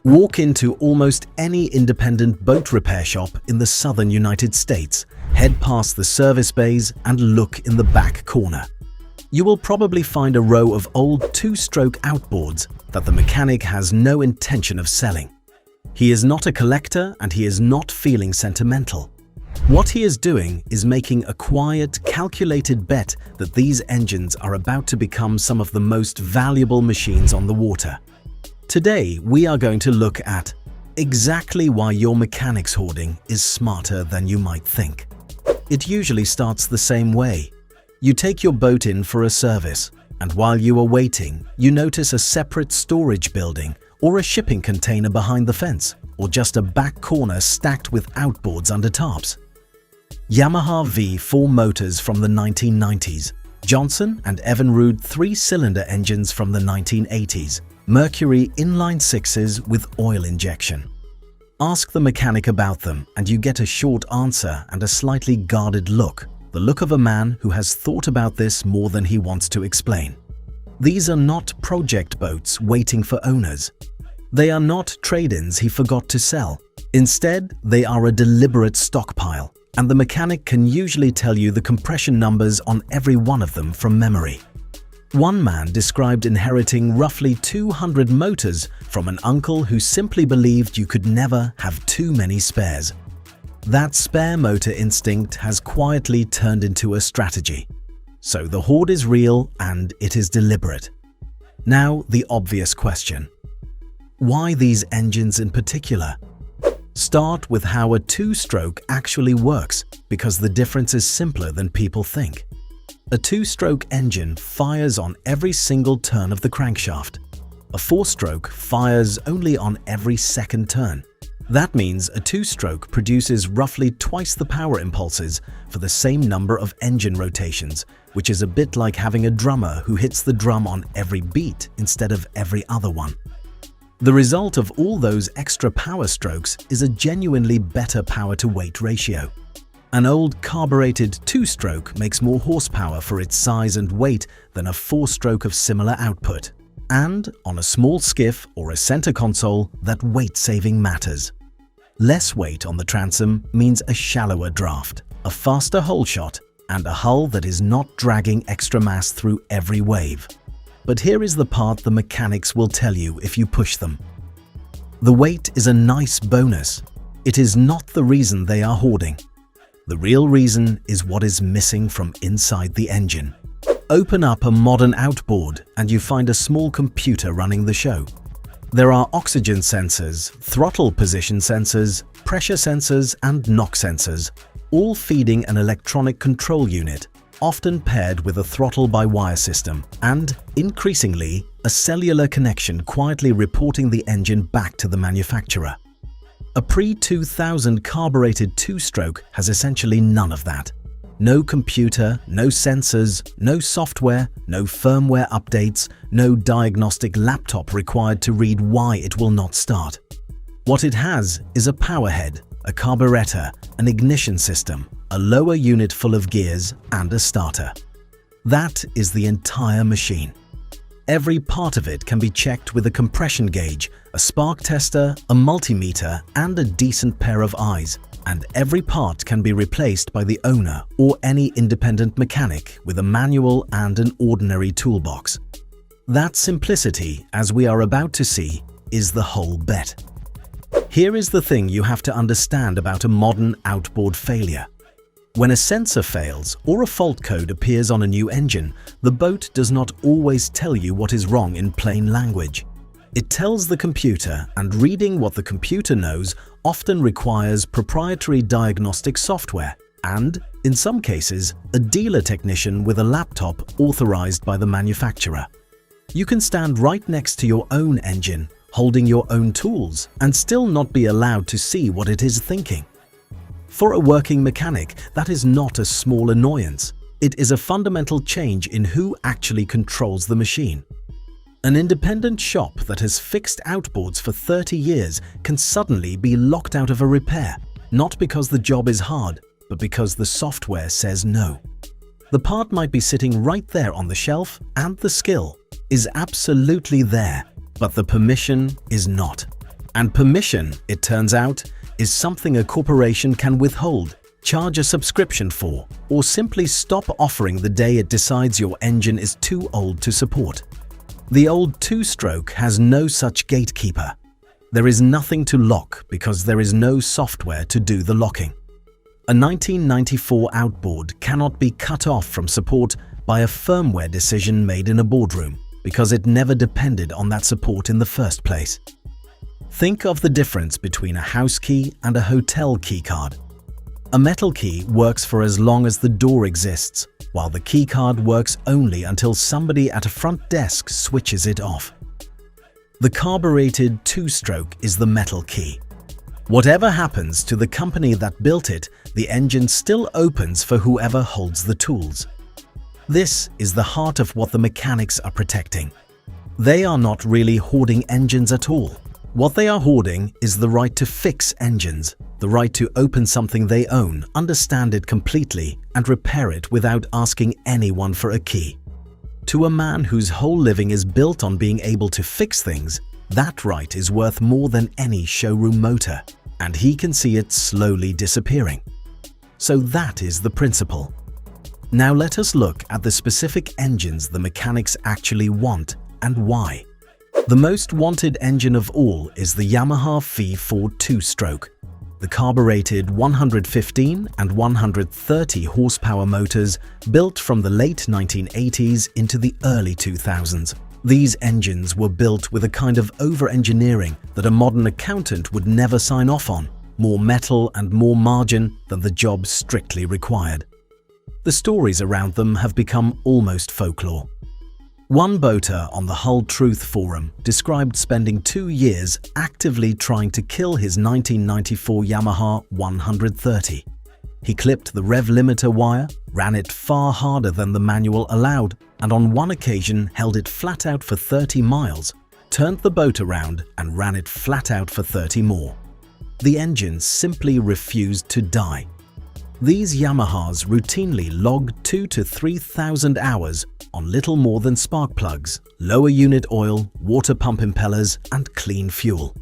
Walk into almost any independent boat repair shop in the southern United States, head past the service bays and look in the back corner. You will probably find a row of old two-stroke outboards that the mechanic has no intention of selling. He is not a collector and he is not feeling sentimental. What he is doing is making a quiet, calculated bet that these engines are about to become some of the most valuable machines on the water. Today, we are going to look at exactly why your mechanic's hoarding is smarter than you might think. It usually starts the same way. You take your boat in for a service, and while you are waiting, you notice a separate storage building or a shipping container behind the fence, or just a back corner stacked with outboards under tarps. Yamaha V4 motors from the 1990s, Johnson and Evinrude 3-cylinder engines from the 1980s, Mercury inline-sixes with oil injection. Ask the mechanic about them and you get a short answer and a slightly guarded look, the look of a man who has thought about this more than he wants to explain. These are not project boats waiting for owners. They are not trade-ins he forgot to sell. Instead, they are a deliberate stockpile, and the mechanic can usually tell you the compression numbers on every one of them from memory. One man described inheriting roughly 200 motors from an uncle who simply believed you could never have too many spares. That spare motor instinct has quietly turned into a strategy. So the hoard is real and it is deliberate. Now the obvious question. Why these engines in particular? Start with how a two-stroke actually works, because the difference is simpler than people think. A two-stroke engine fires on every single turn of the crankshaft. A four-stroke fires only on every second turn. That means a two-stroke produces roughly twice the power impulses for the same number of engine rotations, which is a bit like having a drummer who hits the drum on every beat instead of every other one. The result of all those extra power strokes is a genuinely better power-to-weight ratio. An old carbureted two-stroke makes more horsepower for its size and weight than a four-stroke of similar output. And, on a small skiff or a center console, that weight-saving matters. Less weight on the transom means a shallower draft, a faster hole shot, and a hull that is not dragging extra mass through every wave. But here is the part the mechanics will tell you if you push them. The weight is a nice bonus. It is not the reason they are hoarding. The real reason is what is missing from inside the engine. Open up a modern outboard and you find a small computer running the show. There are oxygen sensors, throttle position sensors, pressure sensors, and knock sensors, all feeding an electronic control unit, often paired with a throttle-by-wire system, and, increasingly, a cellular connection quietly reporting the engine back to the manufacturer. A pre-2000 carbureted two-stroke has essentially none of that. No computer, no sensors, no software, no firmware updates, no diagnostic laptop required to read why it will not start. What it has is a powerhead, a carburetor, an ignition system, a lower unit full of gears, and a starter. That is the entire machine. Every part of it can be checked with a compression gauge, a spark tester, a multimeter, and a decent pair of eyes. And every part can be replaced by the owner or any independent mechanic with a manual and an ordinary toolbox. That simplicity, as we are about to see, is the whole bet. Here is the thing you have to understand about a modern outboard failure. When a sensor fails or a fault code appears on a new engine, the boat does not always tell you what is wrong in plain language. It tells the computer, and reading what the computer knows often requires proprietary diagnostic software and, in some cases, a dealer technician with a laptop authorized by the manufacturer. You can stand right next to your own engine, holding your own tools, and still not be allowed to see what it is thinking. For a working mechanic, that is not a small annoyance. It is a fundamental change in who actually controls the machine. An independent shop that has fixed outboards for 30 years can suddenly be locked out of a repair, not because the job is hard, but because the software says no. The part might be sitting right there on the shelf, and the skill is absolutely there, but the permission is not. And permission, it turns out, is something a corporation can withhold, charge a subscription for, or simply stop offering the day it decides your engine is too old to support. The old two-stroke has no such gatekeeper. There is nothing to lock because there is no software to do the locking. A 1994 Outboard cannot be cut off from support by a firmware decision made in a boardroom because it never depended on that support in the first place. Think of the difference between a house key and a hotel keycard. A metal key works for as long as the door exists, while the keycard works only until somebody at a front desk switches it off. The carbureted two-stroke is the metal key. Whatever happens to the company that built it, the engine still opens for whoever holds the tools. This is the heart of what the mechanics are protecting. They are not really hoarding engines at all. What they are hoarding is the right to fix engines, the right to open something they own, understand it completely, and repair it without asking anyone for a key. To a man whose whole living is built on being able to fix things, that right is worth more than any showroom motor, and he can see it slowly disappearing. So that is the principle. Now let us look at the specific engines the mechanics actually want and why. The most wanted engine of all is the Yamaha V4 two-stroke. The carbureted 115 and 130 horsepower motors built from the late 1980s into the early 2000s. These engines were built with a kind of over-engineering that a modern accountant would never sign off on, more metal and more margin than the job strictly required. The stories around them have become almost folklore. One boater on the Hull Truth forum described spending 2 years actively trying to kill his 1994 Yamaha 130. He clipped the rev limiter wire, ran it far harder than the manual allowed, and on one occasion held it flat out for 30 miles, turned the boat around and ran it flat out for 30 more. The engine simply refused to die. These Yamahas routinely log 2,000 to 3,000 hours on little more than spark plugs, lower unit oil, water pump impellers, and clean fuel.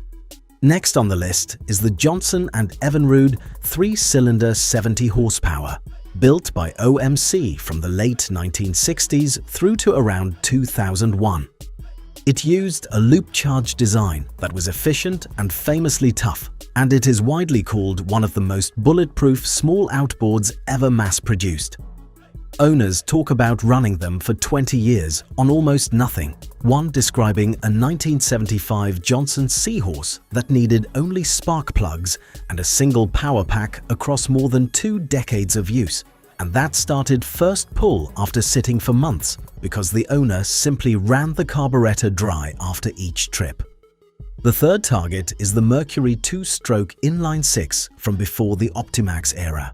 Next on the list is the Johnson & Evinrude 3-cylinder 70 horsepower, built by OMC from the late 1960s through to around 2001. It used a loop-charge design that was efficient and famously tough, and it is widely called one of the most bulletproof small outboards ever mass-produced. Owners talk about running them for 20 years on almost nothing, one describing a 1975 Johnson Seahorse that needed only spark plugs and a single power pack across more than 2 decades of use, and that started first pull after sitting for months because the owner simply ran the carburetor dry after each trip. The third target is the Mercury two-stroke inline-six from before the Optimax era.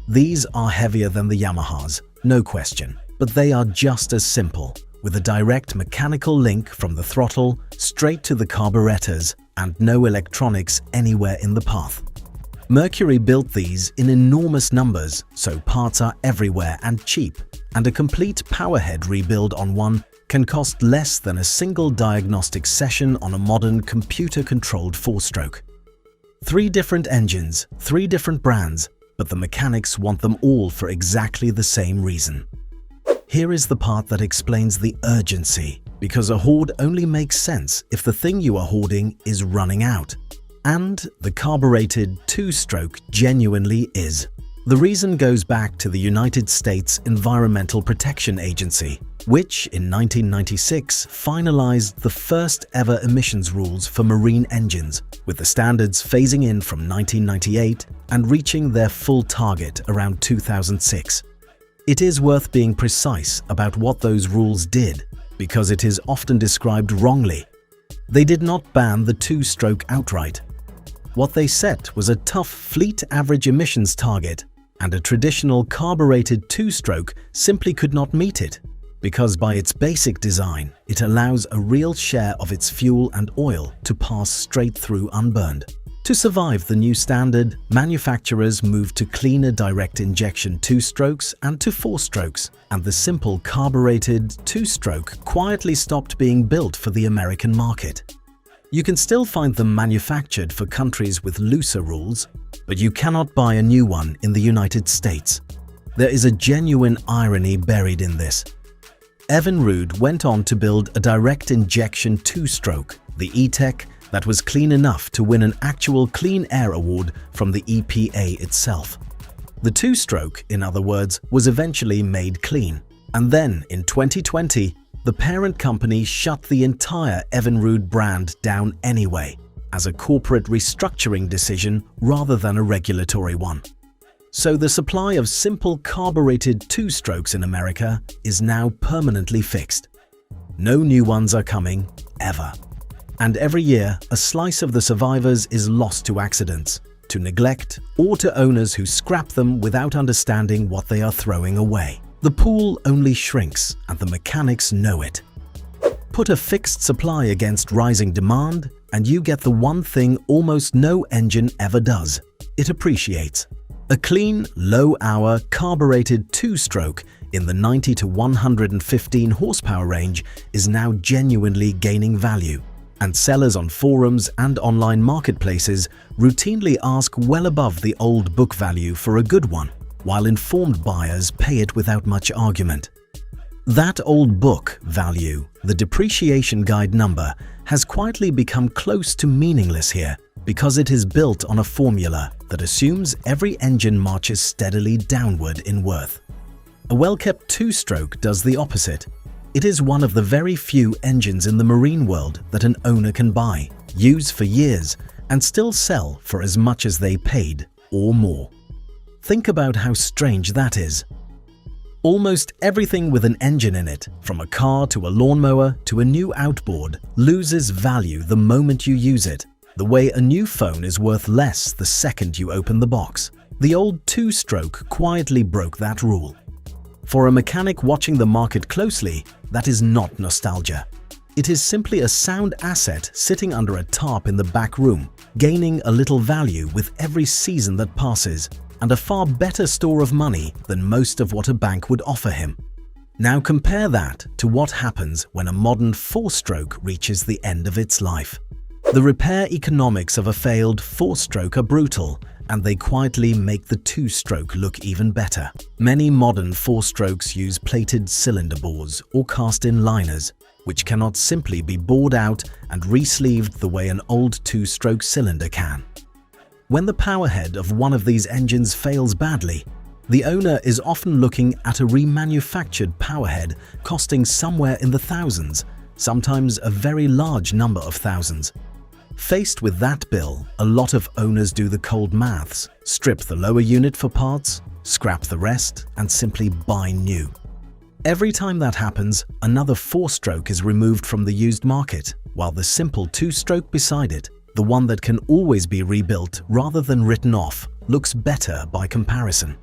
These are heavier than the Yamahas, no question, but they are just as simple, with a direct mechanical link from the throttle straight to the carburetors and no electronics anywhere in the path. Mercury built these in enormous numbers, so parts are everywhere and cheap, and a complete powerhead rebuild on one can cost less than a single diagnostics session on a modern computer-controlled 4-stroke. 3 different engines, 3 different brands, but the mechanics want them all for exactly the same reason. Here is the part that explains the urgency, because a hoard only makes sense if the thing you are hoarding is running out. And the carbureted two-stroke genuinely is. The reason goes back to the United States Environmental Protection Agency, which in 1996 finalized the first ever emissions rules for marine engines, with the standards phasing in from 1998 and reaching their full target around 2006. It is worth being precise about what those rules did, because it is often described wrongly. They did not ban the two-stroke outright. What they set was a tough fleet average emissions target, and a traditional carbureted two-stroke simply could not meet it, because by its basic design, it allows a real share of its fuel and oil to pass straight through unburned. To survive the new standard, manufacturers moved to cleaner direct injection two-strokes and to 4-strokes, and the simple carbureted two-stroke quietly stopped being built for the American market. You can still find them manufactured for countries with looser rules, but you cannot buy a new one in the United States. There is a genuine irony buried in this. Evinrude went on to build a direct injection two-stroke, the E-Tech, that was clean enough to win an actual Clean Air Award from the EPA itself. The two-stroke, in other words, was eventually made clean. And then, in 2020, the parent company shut the entire Evinrude brand down anyway, as a corporate restructuring decision rather than a regulatory one. So the supply of simple carbureted two-strokes in America is now permanently fixed. No new ones are coming, ever. And every year, a slice of the survivors is lost to accidents, to neglect, or to owners who scrap them without understanding what they are throwing away. The pool only shrinks, and the mechanics know it. Put a fixed supply against rising demand, and you get the one thing almost no engine ever does. It appreciates. A clean, low-hour, carbureted two-stroke in the 90 to 115 horsepower range is now genuinely gaining value, and sellers on forums and online marketplaces routinely ask well above the old book value for a good one, while informed buyers pay it without much argument. That old book value, the depreciation guide number, has quietly become close to meaningless here because it is built on a formula that assumes every engine marches steadily downward in worth. A well-kept two-stroke does the opposite. It is one of the very few engines in the marine world that an owner can buy, use for years, and still sell for as much as they paid or more. Think about how strange that is. Almost everything with an engine in it, from a car to a lawnmower to a new outboard, loses value the moment you use it, the way a new phone is worth less the second you open the box. The old two-stroke quietly broke that rule. For a mechanic watching the market closely, that is not nostalgia. It is simply a sound asset sitting under a tarp in the back room, gaining a little value with every season that passes, and a far better store of money than most of what a bank would offer him. Now compare that to what happens when a modern four-stroke reaches the end of its life. The repair economics of a failed four-stroke are brutal, and they quietly make the two-stroke look even better. Many modern four-strokes use plated cylinder bores or cast-in liners, which cannot simply be bored out and re-sleeved the way an old two-stroke cylinder can. When the powerhead of one of these engines fails badly, the owner is often looking at a remanufactured powerhead costing somewhere in the thousands, sometimes a very large number of thousands. Faced with that bill, a lot of owners do the cold maths, strip the lower unit for parts, scrap the rest, and simply buy new. Every time that happens, another four-stroke is removed from the used market, while the simple two-stroke beside it, the one that can always be rebuilt rather than written off, looks better by comparison.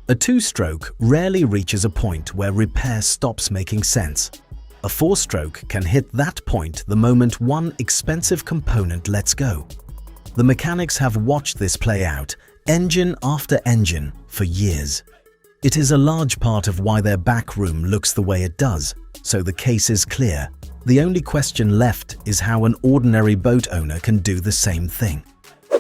A two-stroke rarely reaches a point where repair stops making sense. A four-stroke can hit that point the moment one expensive component lets go. The mechanics have watched this play out, engine after engine, for years. It is a large part of why their back room looks the way it does, so the case is clear. The only question left is how an ordinary boat owner can do the same thing.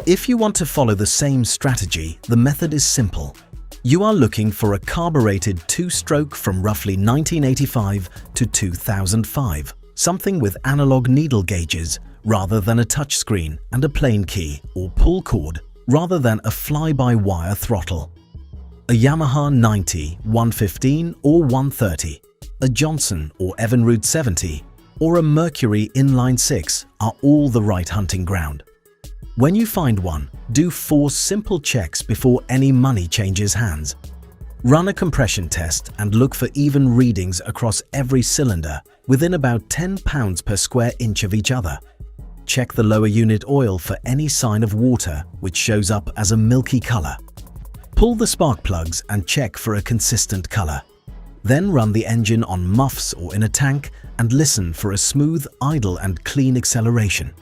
If you want to follow the same strategy, the method is simple. You are looking for a carbureted two-stroke from roughly 1985 to 2005, something with analog needle gauges rather than a touchscreen and a plain key or pull cord rather than a fly-by-wire throttle. A Yamaha 90, 115 or 130, a Johnson or Evinrude 70, or a Mercury inline-six are all the right hunting ground. When you find one, do 4 simple checks before any money changes hands. Run a compression test and look for even readings across every cylinder within about 10 pounds per square inch of each other. Check the lower unit oil for any sign of water, which shows up as a milky color. Pull the spark plugs and check for a consistent color. Then run the engine on muffs or in a tank and listen for a smooth, idle and clean acceleration.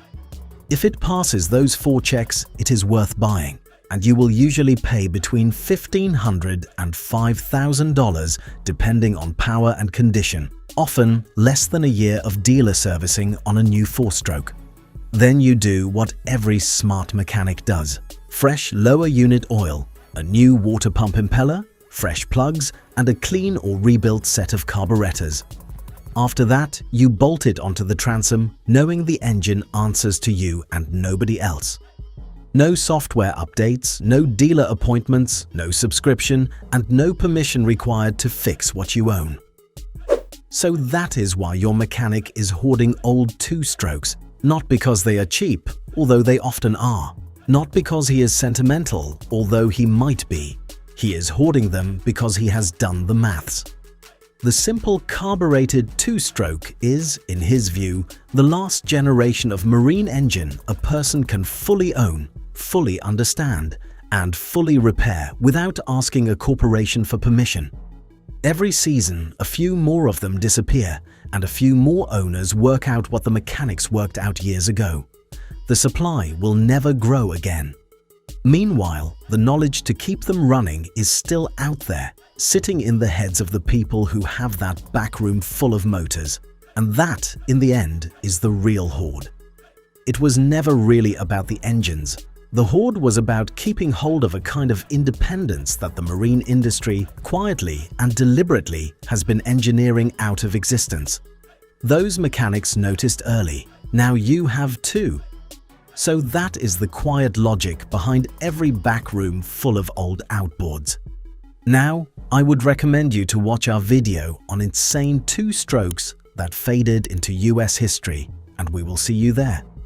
If it passes those 4 checks, it is worth buying, and you will usually pay between $1,500 and $5,000 depending on power and condition, often less than a year of dealer servicing on a new 4-stroke. Then you do what every smart mechanic does. Fresh lower unit oil, a new water pump impeller, fresh plugs, and a clean or rebuilt set of carburetors. After that, you bolt it onto the transom, knowing the engine answers to you and nobody else. No software updates, no dealer appointments, no subscription, and no permission required to fix what you own. So that is why your mechanic is hoarding old two-strokes, not because they are cheap, although they often are, not because he is sentimental, although he might be. He is hoarding them because he has done the maths. The simple carbureted two-stroke is, in his view, the last generation of marine engine a person can fully own, fully understand, and fully repair without asking a corporation for permission. Every season, a few more of them disappear, and a few more owners work out what the mechanics worked out years ago. The supply will never grow again. Meanwhile, the knowledge to keep them running is still out there, sitting in the heads of the people who have that back room full of motors. And that, in the end, is the real hoard. It was never really about the engines. The hoard was about keeping hold of a kind of independence that the marine industry quietly and deliberately has been engineering out of existence. Those mechanics noticed early. Now you have too. So that is the quiet logic behind every back room full of old outboards. Now, I would recommend you to watch our video on insane two-strokes that faded into US history, and we will see you there.